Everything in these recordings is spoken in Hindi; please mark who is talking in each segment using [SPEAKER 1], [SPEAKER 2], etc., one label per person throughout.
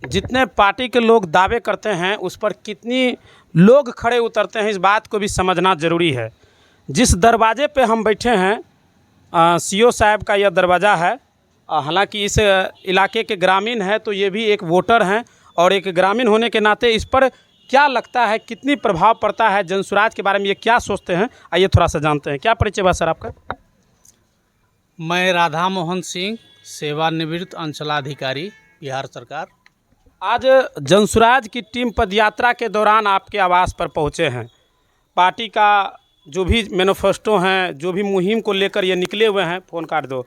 [SPEAKER 1] जितने पार्टी के लोग दावे करते हैं उस पर कितनी लोग खड़े उतरते हैं, इस बात को भी समझना ज़रूरी है। जिस दरवाजे पे हम बैठे हैं सीओ साहब का यह दरवाज़ा है। हालांकि इस इलाके के ग्रामीण हैं तो ये भी एक वोटर हैं और एक ग्रामीण होने के नाते इस पर क्या लगता है, कितनी प्रभाव पड़ता है, जनसुराज के बारे में ये क्या सोचते हैं, आइए थोड़ा सा जानते हैं। क्या परिचय बा सर आपका?
[SPEAKER 2] मैं राधा मोहन सिंह, सेवानिवृत्त अंचलाधिकारी, बिहार सरकार।
[SPEAKER 1] आज जनसुराज की टीम पदयात्रा के दौरान आपके आवास पर पहुंचे हैं। पार्टी का जो भी मैनिफेस्टो हैं, जो भी मुहिम को लेकर ये निकले हुए हैं, फ़ोन काट दो,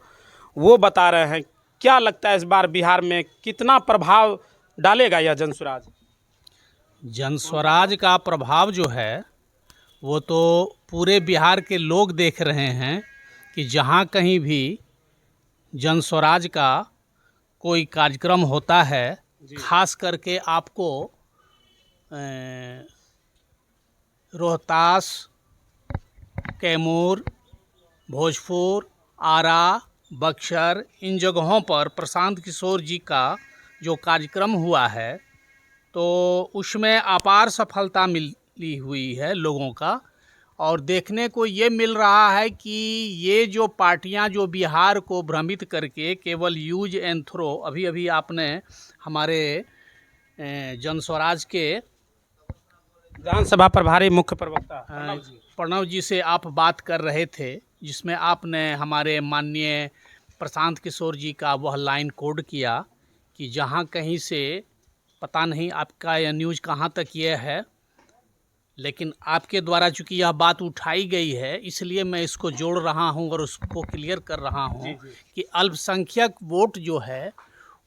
[SPEAKER 1] वो बता रहे हैं। क्या लगता है इस बार बिहार में कितना प्रभाव डालेगा यह जनसुराज?
[SPEAKER 2] जनस्वराज का प्रभाव जो है वो तो पूरे बिहार के लोग देख रहे हैं कि जहाँ कहीं भी जनस्वराज का कोई कार्यक्रम होता है, खास करके आपको रोहतास, कैमूर, भोजपुर, आरा, बक्सर, इन जगहों पर प्रशांत किशोर जी का जो कार्यक्रम हुआ है तो उसमें अपार सफलता मिली हुई है लोगों का। और देखने को ये मिल रहा है कि ये जो पार्टियां जो बिहार को भ्रमित करके केवल यूज एंड थ्रो, अभी अभी आपने हमारे जनस्वराज के
[SPEAKER 1] विधानसभा प्रभारी मुख्य प्रवक्ता
[SPEAKER 2] प्रणव जी से आप बात कर रहे थे, जिसमें आपने हमारे माननीय प्रशांत किशोर जी का वह लाइन कोड किया कि जहां कहीं से, पता नहीं आपका यह न्यूज़ कहां तक ये है, लेकिन आपके द्वारा चूंकि यह बात उठाई गई है इसलिए मैं इसको जोड़ रहा हूं और उसको क्लियर कर रहा हूं कि अल्पसंख्यक वोट जो है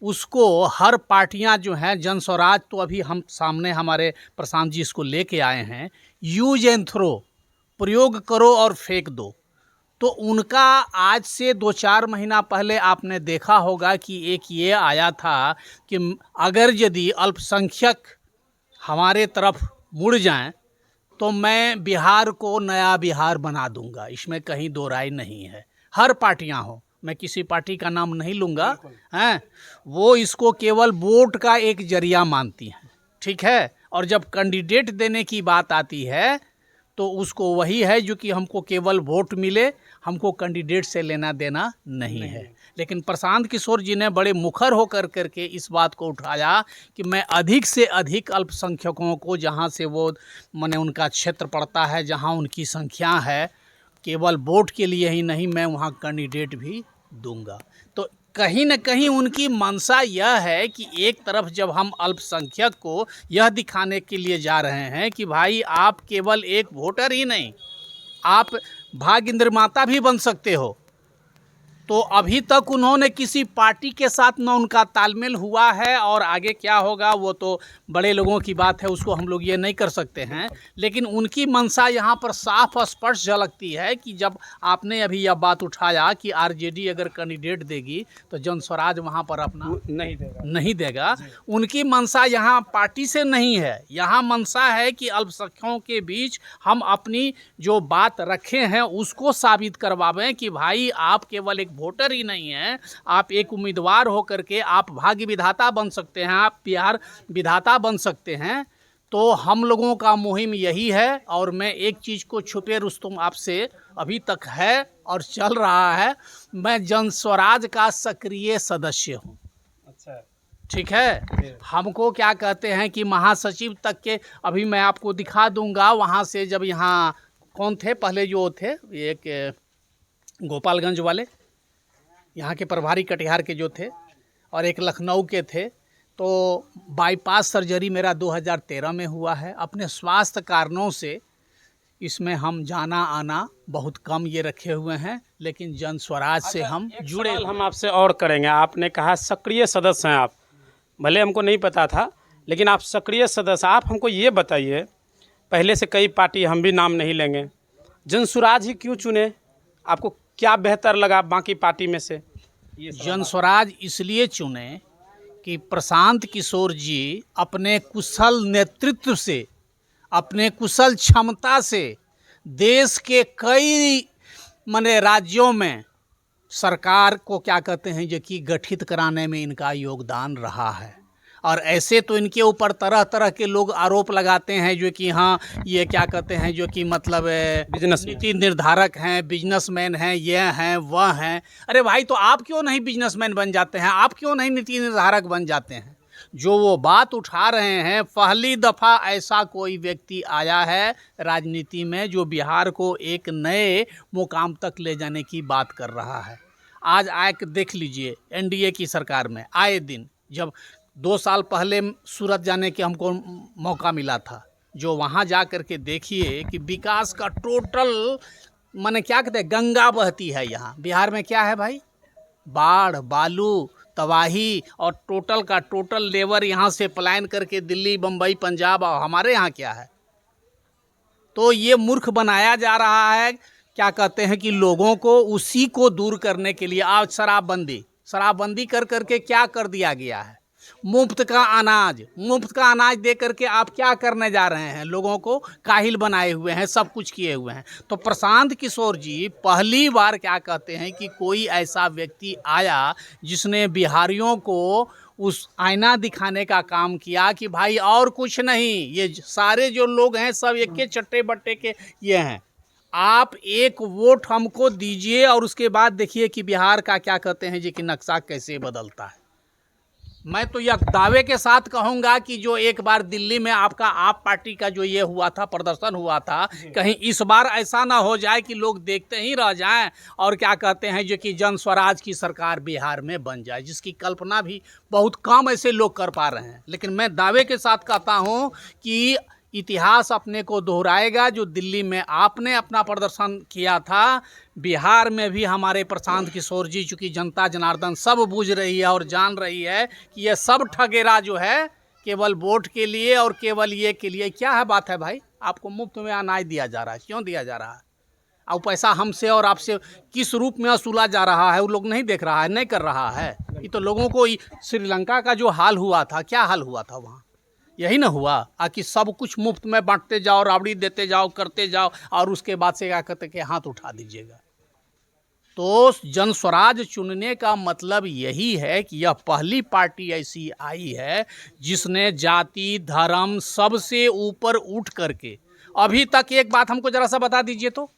[SPEAKER 2] उसको हर पार्टियां जो हैं, जनस्वराज तो अभी हम सामने हमारे प्रशांत जी इसको लेके आए हैं, यूज एंड थ्रो, प्रयोग करो और फेंक दो। तो उनका आज से 2-4 महीना पहले आपने देखा होगा कि एक ये आया था कि अगर यदि अल्पसंख्यक हमारे तरफ मुड़ जाएं तो मैं बिहार को नया बिहार बना दूंगा। इसमें कहीं दो राय नहीं है। हर पार्टियां हो, मैं किसी पार्टी का नाम नहीं लूँगा, हैं, वो इसको केवल वोट का एक जरिया मानती हैं, ठीक है। और जब कैंडिडेट देने की बात आती है तो उसको वही है जो कि हमको केवल वोट मिले, हमको कैंडिडेट से लेना देना नहीं है। लेकिन प्रशांत किशोर जी ने बड़े मुखर होकर करके इस बात को उठाया कि मैं अधिक से अधिक अल्पसंख्यकों को, जहाँ से वो माने उनका क्षेत्र पड़ता है, जहाँ उनकी संख्या है, केवल वोट के लिए ही नहीं, मैं वहाँ कैंडिडेट भी दूंगा। तो कहीं न कहीं उनकी मंशा यह है कि एक तरफ जब हम अल्पसंख्यक को यह दिखाने के लिए जा रहे हैं कि भाई आप केवल एक वोटर ही नहीं, आप भाग्य निर्माता भी बन सकते हो, तो अभी तक उन्होंने किसी पार्टी के साथ न उनका तालमेल हुआ है, और आगे क्या होगा वो तो बड़े लोगों की बात है, उसको हम लोग ये नहीं कर सकते हैं। लेकिन उनकी मंशा यहाँ पर साफ स्पष्ट झलकती है कि जब आपने अभी यह बात उठाया कि आरजेडी अगर कैंडिडेट देगी तो जनस्वराज वहाँ पर अपना नहीं देगा। उनकी मंशा यहाँ पार्टी से नहीं है, यहाँ मंशा है कि अल्पसंख्यकों के बीच हम अपनी जो बात रखे हैं उसको साबित करवावें कि भाई आप केवल एक वोटर ही नहीं है, आप एक उम्मीदवार होकर के आप भाग्य विधाता बन सकते हैं, आप बिहार विधाता बन सकते हैं। तो हम लोगों का मुहिम यही है। और मैं एक चीज़ को छुपे रुस्तम आपसे अभी तक है और चल रहा है, मैं जनस्वराज का सक्रिय सदस्य हूँ।
[SPEAKER 1] अच्छा,
[SPEAKER 2] ठीक है। हमको क्या कहते हैं कि महासचिव तक के, अभी मैं आपको दिखा दूंगा, वहाँ से जब यहाँ कौन थे पहले, जो थे एक गोपालगंज वाले, यहाँ के प्रभारी कटिहार के जो थे, और एक लखनऊ के थे, तो बाईपास सर्जरी मेरा 2013 में हुआ है। अपने स्वास्थ्य कारणों से इसमें हम जाना आना बहुत कम ये रखे हुए हैं, लेकिन जनस्वराज से हम जुड़े।
[SPEAKER 1] हम आपसे और करेंगे। आपने कहा सक्रिय सदस्य हैं आप, भले हमको नहीं पता था, लेकिन आप सक्रिय सदस्य। आप हमको ये बताइए, पहले से कई पार्टी, हम भी नाम नहीं लेंगे, जनसुराज ही क्यों चुने? आपको क्या बेहतर लगा बाकी पार्टी में से?
[SPEAKER 2] जनस्वराज इसलिए चुने कि प्रशांत किशोर जी अपने कुशल नेतृत्व से, अपने कुशल क्षमता से देश के कई माने राज्यों में सरकार को क्या कहते हैं जो कि गठित कराने में इनका योगदान रहा है। और ऐसे तो इनके ऊपर तरह तरह के लोग आरोप लगाते हैं जो कि हाँ ये क्या कहते हैं, जो कि मतलब
[SPEAKER 1] बिजनेसमैन।
[SPEAKER 2] नीति निर्धारक हैं, बिजनेसमैन हैं, ये हैं वह हैं। अरे भाई, तो आप क्यों नहीं बिजनेसमैन बन जाते हैं? आप क्यों नहीं नीति निर्धारक बन जाते हैं? जो वो बात उठा रहे हैं, पहली दफ़ा ऐसा कोई व्यक्ति आया है राजनीति में जो बिहार को एक नए मुकाम तक ले जाने की बात कर रहा है। आज आके देख लीजिए, एनडीए की सरकार में आए दिन, जब 2 साल पहले सूरत जाने के हमको मौका मिला था, जो वहाँ जा कर के देखिए कि विकास का टोटल माने क्या कहते हैं, गंगा बहती है यहाँ। बिहार में क्या है भाई? बाढ़, बालू, तबाही और टोटल का टोटल लेबर यहाँ से पलायन करके दिल्ली, बम्बई, पंजाब, और हमारे यहाँ क्या है? तो ये मूर्ख बनाया जा रहा है, क्या कहते हैं कि लोगों को उसी को दूर करने के लिए आज शराबबंदी कर करके क्या कर दिया गया है? मुफ्त का अनाज दे करके आप क्या करने जा रहे हैं? लोगों को काहिल बनाए हुए हैं, सब कुछ किए हुए हैं। तो प्रशांत किशोर जी पहली बार क्या कहते हैं कि कोई ऐसा व्यक्ति आया जिसने बिहारियों को उस आईना दिखाने का काम किया कि भाई और कुछ नहीं, ये सारे जो लोग हैं सब एक के चट्टे बट्टे के ये हैं, आप एक वोट हमको दीजिए और उसके बाद देखिए कि बिहार का क्या कहते हैं जी कि नक्शा कैसे बदलता है। मैं तो यह दावे के साथ कहूँगा कि जो एक बार दिल्ली में आपका आप पार्टी का जो ये हुआ था, प्रदर्शन हुआ था, कहीं इस बार ऐसा ना हो जाए कि लोग देखते ही रह जाएं और क्या कहते हैं जो कि जन स्वराज की सरकार बिहार में बन जाए, जिसकी कल्पना भी बहुत कम ऐसे लोग कर पा रहे हैं। लेकिन मैं दावे के साथ कहता हूँ कि इतिहास अपने को दोहराएगा। जो दिल्ली में आपने अपना प्रदर्शन किया था, बिहार में भी हमारे प्रशांत किशोर जी, चूँकि जनता जनार्दन सब बूझ रही है और जान रही है कि ये सब ठगेरा जो है केवल वोट के लिए और केवल ये के लिए। क्या है बात है भाई? आपको मुफ्त में अनाज दिया जा रहा है, क्यों दिया जा रहा है? और पैसा हमसे और आपसे किस रूप में वसूला जा रहा है वो लोग नहीं देख रहा है, नहीं कर रहा है। ये तो लोगों को श्रीलंका का जो हाल हुआ था, क्या हाल हुआ था वहाँ? यही ना हुआ कि सब कुछ मुफ्त में बांटते जाओ, राबड़ी देते जाओ, करते जाओ और उसके बाद से क्या कहते कि हाथ उठा दीजिएगा। तो जन स्वराज चुनने का मतलब यही है कि यह पहली पार्टी ऐसी आई है जिसने जाति धर्म सबसे ऊपर उठ करके, अभी तक एक बात हमको जरा सा बता दीजिए तो,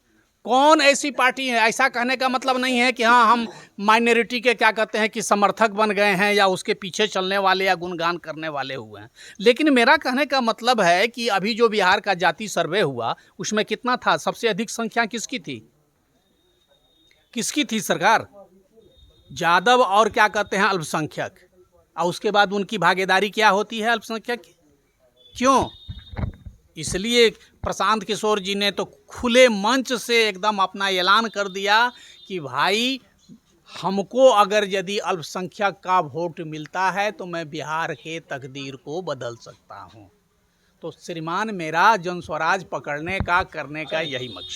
[SPEAKER 2] कौन ऐसी पार्टी है? ऐसा कहने का मतलब नहीं है कि हाँ हम माइनॉरिटी के क्या कहते हैं कि समर्थक बन गए हैं या उसके पीछे चलने वाले या गुणगान करने वाले हुए हैं। लेकिन मेरा कहने का मतलब है कि अभी जो बिहार का जाति सर्वे हुआ उसमें कितना था? सबसे अधिक संख्या किसकी थी? किसकी थी सरकार? यादव और क्या कहते हैं अल्पसंख्यक। और उसके बाद उनकी भागीदारी क्या होती है अल्पसंख्यक की? क्यों? इसलिए प्रशांत किशोर जी ने तो खुले मंच से एकदम अपना ऐलान कर दिया कि भाई हमको अगर यदि अल्पसंख्यक का वोट मिलता है तो मैं बिहार के तकदीर को बदल सकता हूं। तो श्रीमान, मेरा जन स्वराज पकड़ने का, करने का यही मकसद।